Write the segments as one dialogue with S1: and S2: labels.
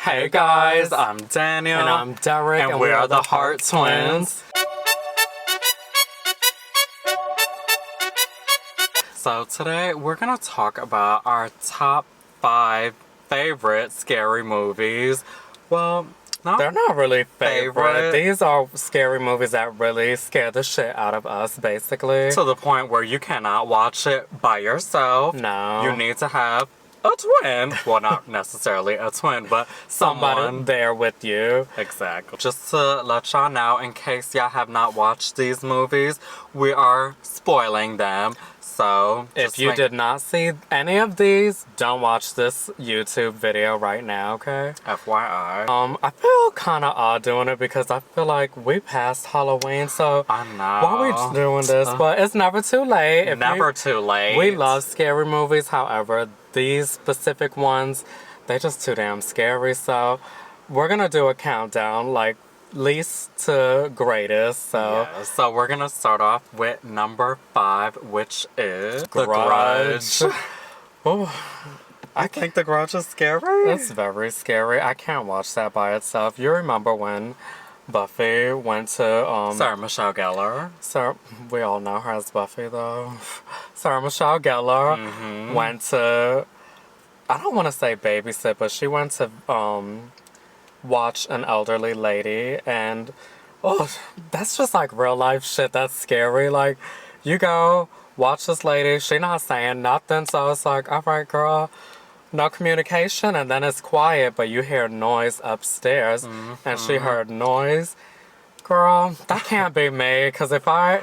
S1: Hey guys, I'm Daniel.
S2: And I'm Derek.
S1: And we are the Hart Twins. So today we're going to talk about our top 5 favorite scary movies. Well,
S2: they're not really
S1: favorite.
S2: These are scary movies that really scare the shit out of us, basically.
S1: To the point where you cannot watch it by yourself.
S2: No.
S1: You need to have a twin. Well, not necessarily a twin, but someone
S2: there with you.
S1: Exactly. Just to let y'all know, in case y'all have not watched these movies, we are spoiling them. So,
S2: if you did not see any of these, don't watch this YouTube video right now, okay?
S1: FYI.
S2: I feel kind of odd doing it because I feel like we passed Halloween, so
S1: I know.
S2: why are we doing this? But it's never too late.
S1: Too late.
S2: We love scary movies, however, these specific ones, they're just too damn scary, so we're gonna do a countdown, like, least to greatest, so...
S1: Yeah, so we're gonna start off with number 5, which is...
S2: Grudge.
S1: Oh, I think The Grudge is scary?
S2: It's very scary. I can't watch that by itself. You remember when Buffy went to,
S1: Sarah Michelle Gellar.
S2: We all know her as Buffy, though. Sarah Michelle Gellar went to... I don't want to say babysit, but she went to, watch an elderly lady, and that's just like real life shit. That's scary. Like, you go watch this lady, she not saying nothing, so it's like, all right, girl, no communication, and then it's quiet, but you hear noise upstairs, and she heard noise. Girl, that can't be me, because if I'm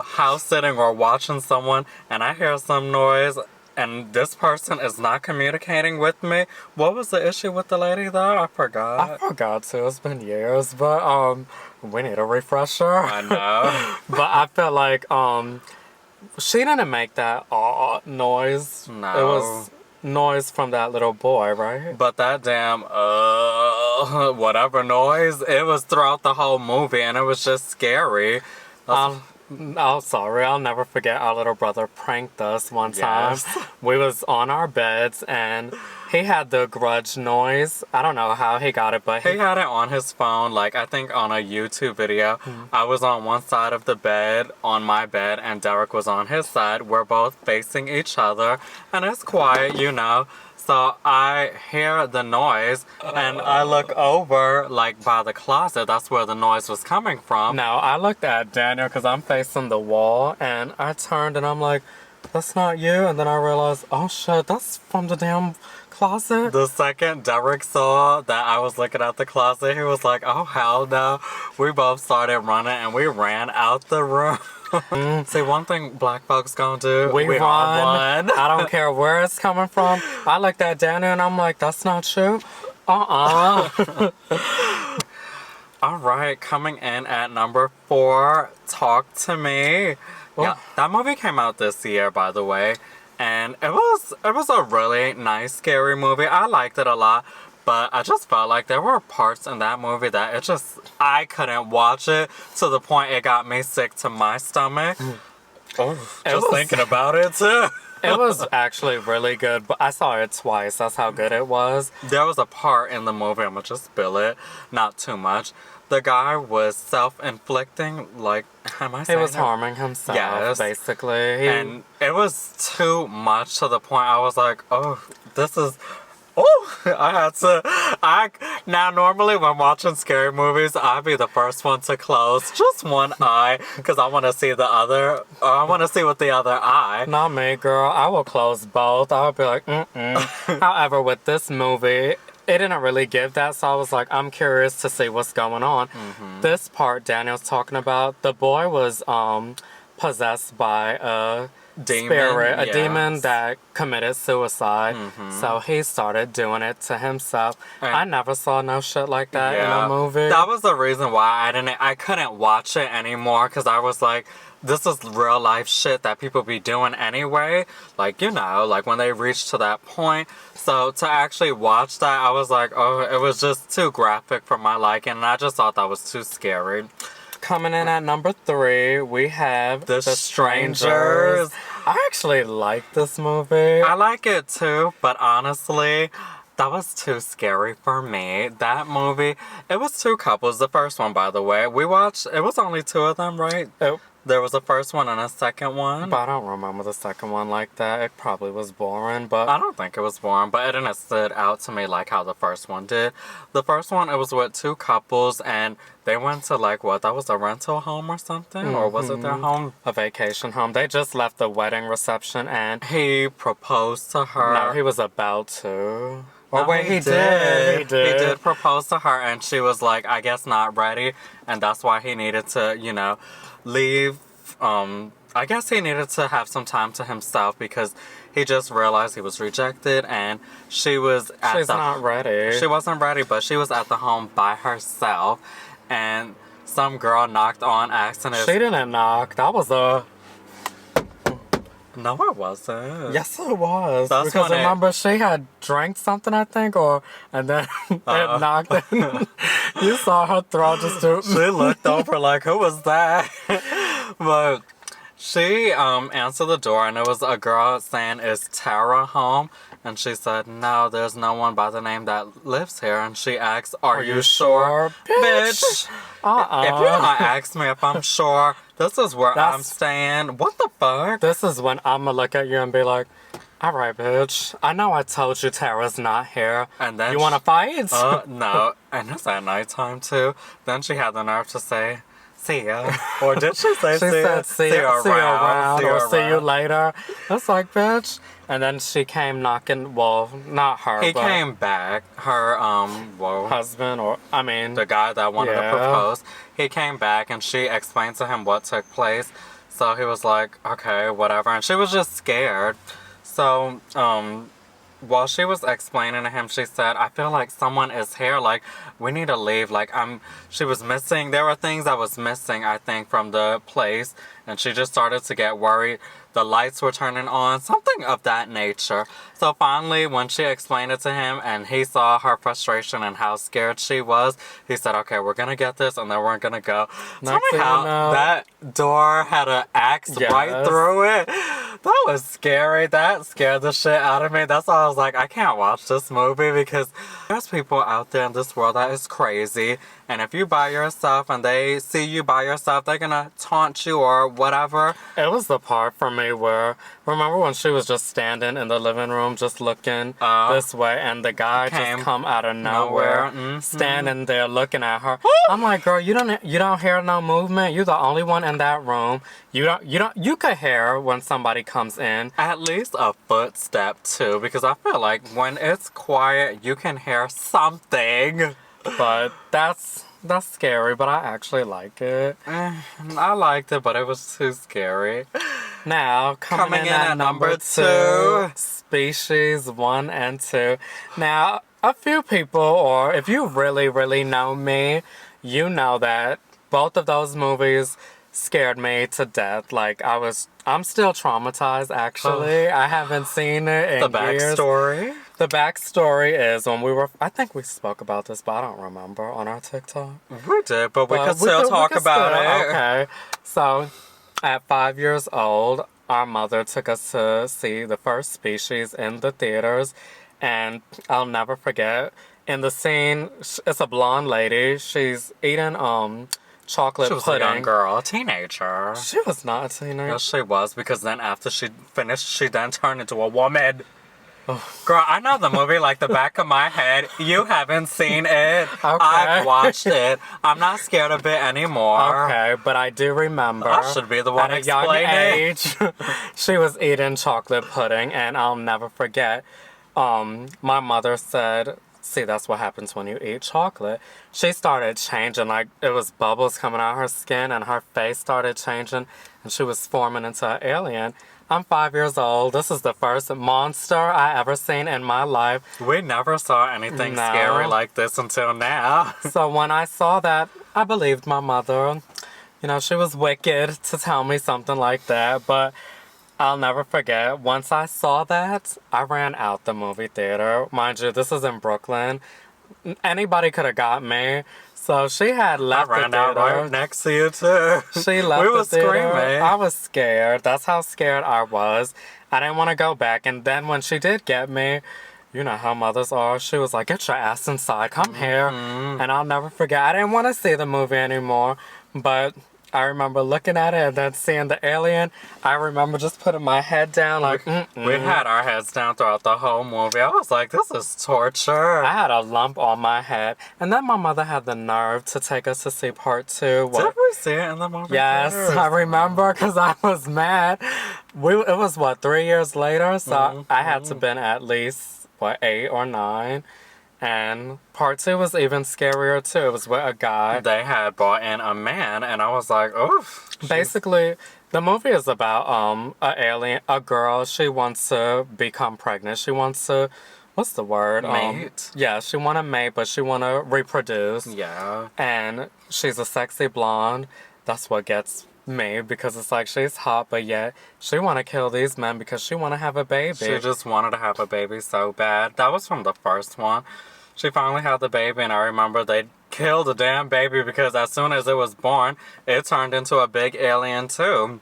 S1: house sitting or watching someone and I hear some noise and this person is not communicating with me. What was the issue with the lady though? I forgot
S2: too. It's been years, but we need a refresher.
S1: I know.
S2: But I feel like she didn't make that noise.
S1: No.
S2: It was noise from that little boy, right?
S1: But that damn whatever noise, it was throughout the whole movie and it was just scary.
S2: Oh, sorry. I'll never forget our little brother pranked us one time. We was on our beds and he had the Grudge noise. I don't know how he got it, but
S1: he had it on his phone, like I think on a YouTube video. I was on one side of the bed, on my bed, and Derek was on his side. We're both facing each other and it's quiet, you know. So I hear the noise and I look over, like by the closet. That's where the noise was coming from.
S2: Now I looked at Daniel because I'm facing the wall and I turned and I'm like, that's not you. And then I realized, oh shit, that's from the damn closet.
S1: The second Derek saw that I was looking at the closet, he was like, oh hell no. We both started running and we ran out the room. See, one thing black folks gonna do, we run.
S2: I don't care where it's coming from. I looked at Daniel and I'm like, that's not true. All
S1: right, coming in at number 4, Talk to Me. Yeah, that movie came out this year, by the way, and it was a really nice, scary movie. I liked it a lot. But I just felt like there were parts in that movie that I couldn't watch it to the point it got me sick to my stomach. Thinking about it too.
S2: It was actually really good, but I saw it twice. That's how good it was.
S1: There was a part in the movie, I'm gonna just spill it, not too much. The guy was self-inflicting, like, am I saying
S2: he was harming himself, basically.
S1: And it was too much to the point I was like, this is... Now normally when watching scary movies, I'd be the first one to close just one eye because I want to see the other, or I want to see with the other eye.
S2: Not me, girl. I will close both. I'll be like, However, with this movie, it didn't really give that, so I was like, I'm curious to see what's going on. This part Daniel's talking about, the boy was possessed by a spirit, a demon that committed suicide. So he started doing it to himself. I never saw no shit like that in a movie.
S1: That was the reason why I couldn't watch it anymore, because I was like, this is real life shit that people be doing anyway. Like, you know, like when they reach to that point. So to actually watch that, I was like, it was just too graphic for my liking, and I just thought that was too scary.
S2: Coming in at number 3, we have
S1: The Strangers.
S2: I actually like this movie.
S1: I like it too, but honestly, That was too scary for me. That movie, it was two couples. The first one, by the way, we watched. It was only two of them, right?
S2: Oh,
S1: There was a first one and a second one.
S2: but I don't remember the second one like that. It probably was boring, but
S1: I don't think it was boring, but it didn't stood out to me like how the first one did. The first one, it was with two couples, and they went to like what? That was a rental home or something, or was it their home?
S2: a vacation home. They just left the wedding reception, and
S1: He proposed to her.
S2: no, he was about to. Or
S1: No,
S2: wait, he did. He did.
S1: He did propose to her, and she was like, I guess not ready, and that's why he needed to, leave. I guess he needed to have some time to himself because he just realized he was rejected, and she was at
S2: She's not ready.
S1: She wasn't ready, but she was at the home by herself, and some girl knocked on accident.
S2: She didn't knock. That was a.
S1: No, it wasn't.
S2: Yes, it was.
S1: That's
S2: Because
S1: when
S2: remember, she had drank something, I think, and then it knocked in. You saw her throw just to.
S1: She looked over like, who was that? But she answered the door, and it was a girl saying, is Tara home? And she said, no, there's no one by the name that lives here. And she asked, are you sure? Bitch! If you're gonna ask me if I'm sure, this is where I'm staying. What the fuck?
S2: This is when I'm gonna look at you and be like, all right, bitch. I know I told you Tara's not here.
S1: And then
S2: you want to fight?
S1: No. And it's at nighttime, too. Then she had the nerve to say, see ya. Or did she say
S2: She
S1: see ya?
S2: said, see you around, or see you later. It's like, bitch. And then she came knocking, well, not her,
S1: He
S2: but
S1: came back. Her,
S2: husband, or, I mean,
S1: the guy that wanted to
S2: Yeah.
S1: propose, he came back and she explained to him what took place. So he was like, okay, whatever. And she was just scared. So, while she was explaining to him, she said, I feel like someone is here. Like, we need to leave. Like, she was missing. There were things that was missing, I think, from the place. And she just started to get worried. The lights were turning on, something of that nature. So finally, when she explained it to him and he saw her frustration and how scared she was, he said, okay, we're going to get this and then we're going to go. Tell
S2: Next
S1: me
S2: thing
S1: how
S2: you know-
S1: that door had an axe right
S2: Yes.
S1: through it. That was scary. That scared the shit out of me. That's why I was like, I can't watch this movie because there's people out there in this world that is crazy. And if you by yourself and they see you by yourself, they're going to taunt you or whatever.
S2: it was the part for me where, remember when she was just standing in the living room just looking this way and the guy
S1: came
S2: just come out of nowhere, standing there looking at her. I'm like, girl, you don't hear no movement. You're the only one in that room. You could hear when somebody comes in.
S1: At least a footstep too, because I feel like when it's quiet, you can hear something.
S2: But that's scary, but I actually like it.
S1: I liked it, but it was too scary.
S2: Now, coming in at number 2, Species 1 and 2. Now, a few people, or if you really, really know me, you know that both of those movies scared me to death. Like, I'm still traumatized, actually. I haven't seen it in
S1: The
S2: years.
S1: backstory.
S2: The backstory is when we were, I think we spoke about this, but I don't remember on our TikTok.
S1: We did, but we
S2: Well,
S1: could still talk about it.
S2: Okay. So, at 5 years old, our mother took us to see the first Species in the theaters. And I'll never forget, in the scene, it's a blonde lady. She's eating chocolate
S1: She was
S2: pudding.
S1: a young girl, a teenager.
S2: She was not a teenager.
S1: Yes, she was, because then after she finished, she then turned into a woman. Girl, I know the movie like the back of my head. You haven't seen it.
S2: Okay.
S1: I've watched it. I'm not scared of it anymore.
S2: Okay, but I do remember.
S1: I should be the one
S2: at a young
S1: explaining.
S2: age, she was eating chocolate pudding, and I'll never forget. My mother said, "See, that's what happens when you eat chocolate." She started changing, like it was bubbles coming out her skin, and her face started changing, and she was forming into an alien. I'm 5 years old. This is the first monster I ever seen in my life.
S1: We never saw anything
S2: No.
S1: scary like this until now.
S2: So when I saw that, I believed my mother. You know, she was wicked to tell me something like that, but I'll never forget. Once I saw that, I ran out the movie theater. Mind you, this is in Brooklyn. Anybody could have got me. So she had
S1: I
S2: left
S1: ran
S2: the
S1: out
S2: theater.
S1: right next to you too.
S2: She left
S1: We
S2: the
S1: were
S2: theater.
S1: screaming.
S2: I was scared. That's how scared I was. I didn't want to go back. And then when she did get me, you know how mothers are. She was like, get your ass inside, come here.
S1: Mm-hmm.
S2: And I'll never forget. I didn't want to see the movie anymore, but I remember looking at it and then seeing the alien. I remember just putting my head down like,
S1: We had our heads down throughout the whole movie. I was like, this is torture.
S2: I had a lump on my head. And then my mother had the nerve to take us to see part 2.
S1: Did we see it in the movie?
S2: Yes, I remember because I was mad. It was, 3 years later? So I had to been at least, 8 or 9. And part 2 was even scarier too. It was with a guy.
S1: They had brought in a man, and I was like, oof.
S2: Basically, the movie is about a girl. She wants to become pregnant. She wants to, what's the word?
S1: Mate.
S2: Yeah, she want to mate, but she want to reproduce.
S1: Yeah.
S2: And she's a sexy blonde. That's what gets me, because it's like she's hot, but yet she want to kill these men because she want to have a baby.
S1: She just wanted to have a baby so bad. That was from the first one. She finally had the baby, and I remember they killed the damn baby because as soon as it was born, it turned into a big alien too.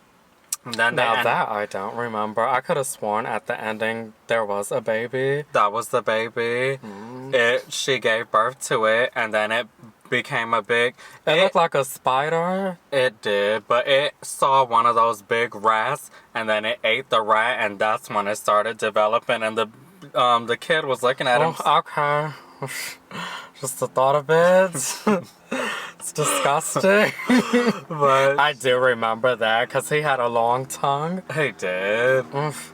S1: And then
S2: Now that I don't remember. I could have sworn at the ending there was a baby.
S1: that was the baby. She gave birth to it, and then it became a big.
S2: It looked like a spider.
S1: It did, but it saw one of those big rats, and then it ate the rat, and that's when it started developing. And the kid was looking at him.
S2: Oh, okay. Just the thought of it. It's disgusting.
S1: But
S2: I do remember that because he had a long tongue.
S1: he did.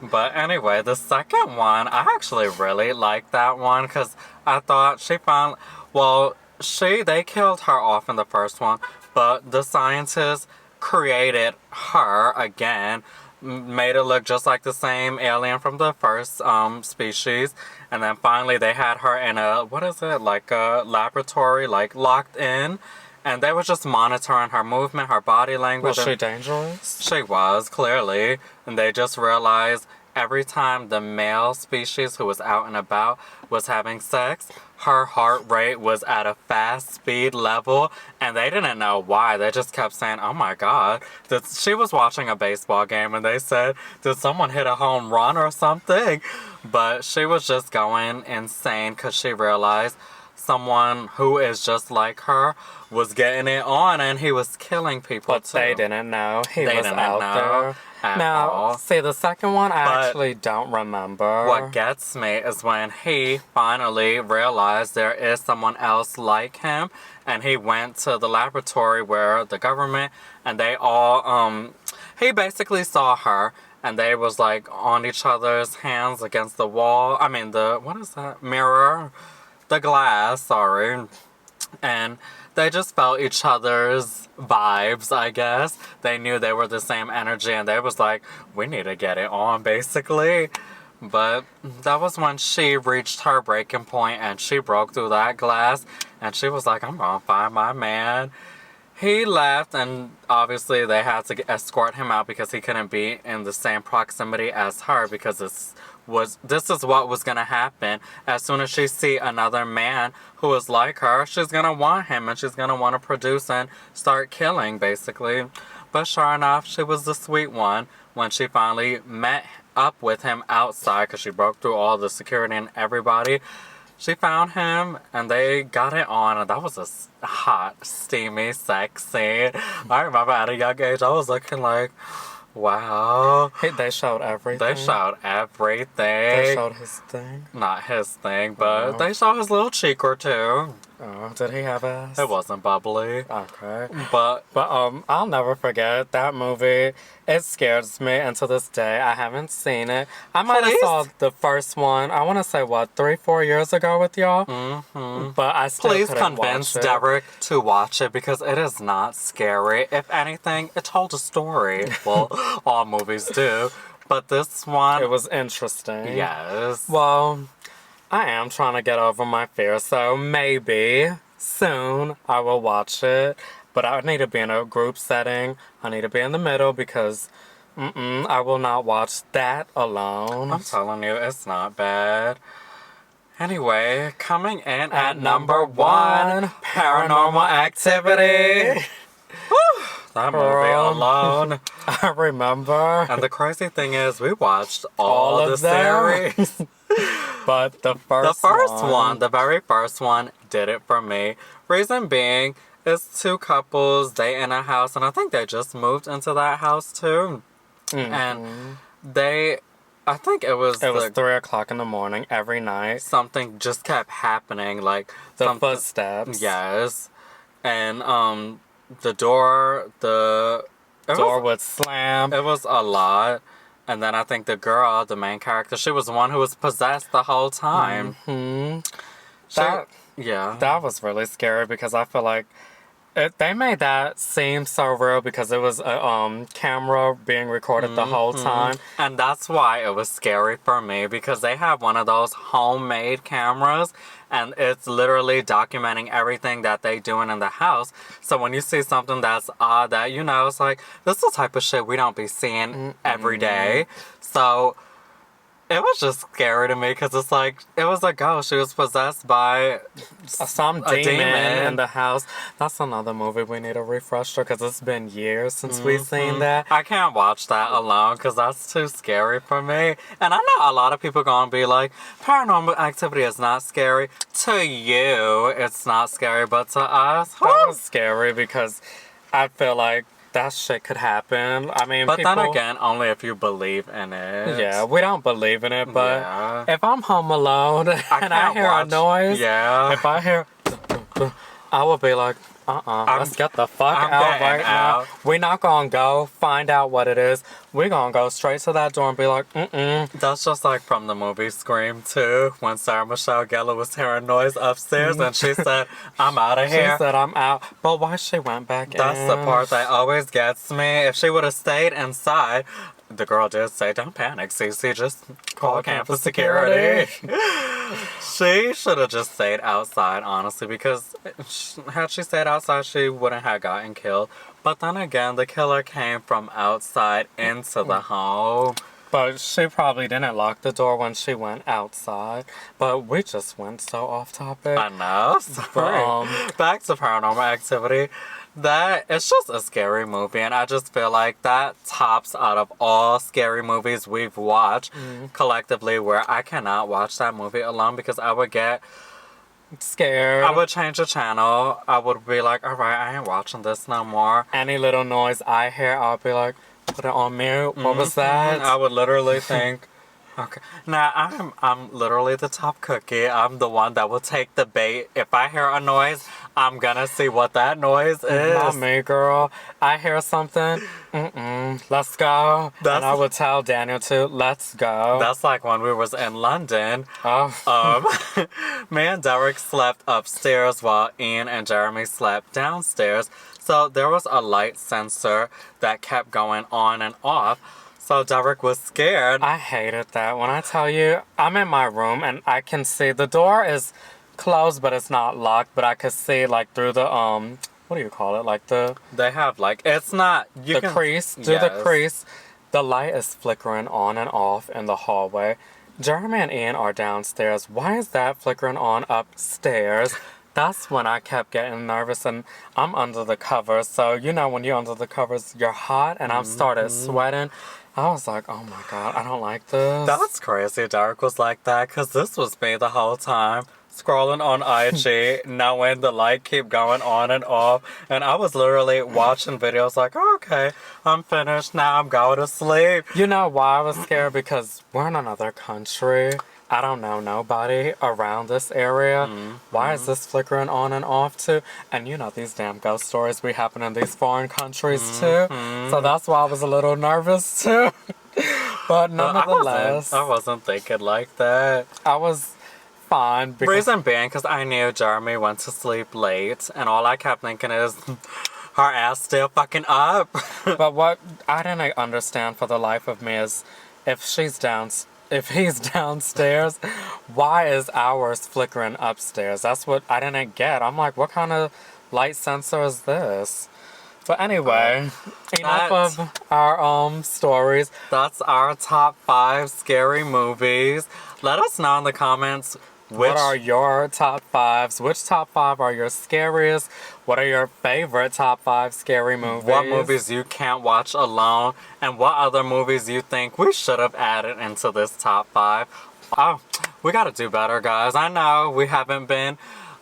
S1: But anyway, the second one, I actually really liked that one because I thought she found. Well, they killed her off in the first one, but the scientists created her again, made it look just like the same alien from the first species, and then finally they had her in a, what is it, like a laboratory, like locked in, and they were just monitoring her movement, her body language.
S2: Was she dangerous?
S1: She was, clearly, and they just realized every time the male species who was out and about was having sex, her heart rate was at a fast speed level, and they didn't know why. They just kept saying, oh my God. She was watching a baseball game, and they said, did someone hit a home run or something? But she was just going insane because she realized someone who is just like her was getting it on, and he was killing people
S2: But
S1: too.
S2: they didn't know. He
S1: They
S2: was
S1: didn't
S2: out
S1: know
S2: there.
S1: at
S2: Now,
S1: all.
S2: see, the second one, I
S1: But
S2: actually don't remember.
S1: What gets me is when he finally realized there is someone else like him, and he went to the laboratory where the government, and they all, he basically saw her, and they was like on each other's hands against the wall. I mean, what is that? Mirror? The glass, sorry. And they just felt each other's vibes, I guess. They knew they were the same energy, and they was like, we need to get it on, basically. But that was when she reached her breaking point, and she broke through that glass, and she was like, I'm gonna find my man. He left, and obviously they had to escort him out because he couldn't be in the same proximity as her, because this is what was gonna happen. As soon as she see another man who is like her, she's gonna want him, and she's gonna want to produce and start killing, basically. But sure enough, she was the sweet one when she finally met up with him outside, because she broke through all the security and everybody. She found him, and they got it on, and that was a hot, steamy sex scene. I remember at a young age, I was looking like, wow.
S2: Hey, they showed everything.
S1: They showed everything.
S2: They showed his thing.
S1: Not his thing, but
S2: Oh.
S1: they showed his little cheek or two.
S2: Oh, did he have ass?
S1: It wasn't bubbly.
S2: Okay.
S1: But
S2: But I'll never forget that movie. It scares me, and to this day, I haven't seen it. I might have
S1: Please?
S2: saw the first one. I want to say 3-4 years ago with y'all. But I still
S1: please
S2: couldn't
S1: convince
S2: watch it.
S1: Derek to watch it, because it is not scary. If anything, it told a story. Well, all movies do. But this one,
S2: It was interesting.
S1: yes.
S2: Well, I am trying to get over my fear, so maybe soon I will watch it. But I need to be in a group setting. I need to be in the middle, because I will not watch that alone.
S1: I'm telling you, it's not bad. Anyway, coming in at number 1, Paranormal Activity. That movie
S2: Girl.
S1: alone.
S2: I remember.
S1: And the crazy thing is, we watched all
S2: All
S1: the
S2: of them.
S1: series.
S2: But the
S1: very first one did it for me. Reason being, it's two couples, they in a house, and I think they just moved into that house too. And I think it was
S2: 3 o'clock in the morning every night.
S1: Something just kept happening, like
S2: the footsteps.
S1: Yes. And the door
S2: would slam.
S1: It was a lot. And then I think the girl, the main character, she was the one who was possessed the whole time.
S2: That was really scary because I feel like they made that seem so real because it was a camera being recorded the whole time.
S1: And that's why it was scary for me, because they have one of those homemade cameras and it's literally documenting everything that they doing in the house. So when you see something that's odd, that, you know, it's like, this is the type of shit we don't be seeing every day. So it was just scary to me because it's like, it was a ghost. She was possessed by
S2: some demon in the house. That's another movie we need a refresher because it's been years since we've seen that.
S1: I can't watch that alone because that's too scary for me. And I know a lot of people gonna be like, Paranormal Activity is not scary. To you, it's not scary, but to us,
S2: that was scary because I feel like that shit could happen. I mean,
S1: but then again, only if you believe in it.
S2: Yeah, we don't believe in it, but if I'm home alone and I hear a noise, if I hear, I will be like, let's get the fuck out right now. We're not gonna go find out what it is. We're gonna go straight to that door and be like,
S1: That's just like from the movie Scream 2, when Sarah Michelle Gellar was hearing noise upstairs and she said, I'm out of here.
S2: She said, I'm out. But why she went back in?
S1: That's the part that always gets me. If she would have stayed inside, the girl did say, don't panic, Cece, just call campus security. She should have just stayed outside, honestly, because had she stayed outside, she wouldn't have gotten killed. But then again, the killer came from outside into the home.
S2: But she probably didn't lock the door when she went outside. But we just went so off topic.
S1: I know, sorry. Back to Paranormal Activity. That, it's just a scary movie, and I just feel like that tops out of all scary movies we've watched collectively, where I cannot watch that movie alone because I would get
S2: scared.
S1: I would change the channel. I would be like, alright, I ain't watching this no more.
S2: Any little noise I hear, I'll be like, put it on mute. What was that?
S1: I would literally think, okay. Now, I'm literally the top cookie. I'm the one that will take the bait. If I hear a noise, I'm gonna see what that noise is.
S2: Not me, girl. I hear something. Let's go. And I would tell Daniel to, let's go.
S1: That's like when we was in London. Me and Derek slept upstairs while Ian and Jeremy slept downstairs. So there was a light sensor that kept going on and off. So Derek was scared.
S2: I hated that. When I tell you, I'm in my room and I can see the door is closed, but it's not locked. But I could see like through the what do you call it? Like the
S1: they have like it's not
S2: the crease through the crease. The light is flickering on and off in the hallway. Jeremy and Ian are downstairs. Why is that flickering on upstairs? That's when I kept getting nervous, and I'm under the covers. So you know when you're under the covers, you're hot, and I've started sweating. I was like, oh my God, I don't like this.
S1: That's crazy. Derek was like that because this was me the whole time. Scrolling on IG, knowing the light keep going on and off. And I was literally watching videos like, oh, okay, I'm finished now. I'm going to sleep.
S2: You know why I was scared? Because we're in another country. I don't know nobody around this area. Why is this flickering on and off too? And you know these damn ghost stories be happening in these foreign countries too. So that's why I was a little nervous too. But nonetheless,
S1: I wasn't thinking like that.
S2: I was fine.
S1: Reason being, because I knew Jeremy went to sleep late, and all I kept thinking is, her ass still fucking up.
S2: But what I didn't understand for the life of me is, if he's downstairs, why is ours flickering upstairs? That's what I didn't get. I'm like, what kind of light sensor is this? But anyway, enough of our stories.
S1: That's our top 5 scary movies. Let us know in the comments
S2: what are your top 5s? Which top 5 are your scariest? What are your favorite top 5 scary movies?
S1: What movies you can't watch alone? And what other movies you think we should have added into this top 5? Oh, we gotta do better, guys. I know we haven't been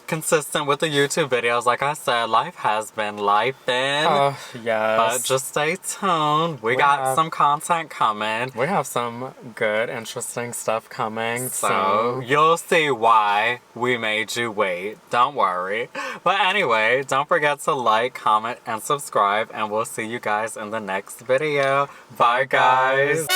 S1: consistent with the YouTube videos. Like I said, life has been lifing.
S2: Oh, yes.
S1: But just stay tuned. We got some content coming.
S2: We have some good, interesting stuff coming.
S1: So you'll see why we made you wait. Don't worry. But anyway, don't forget to like, comment, and subscribe. And we'll see you guys in the next video. Bye, guys.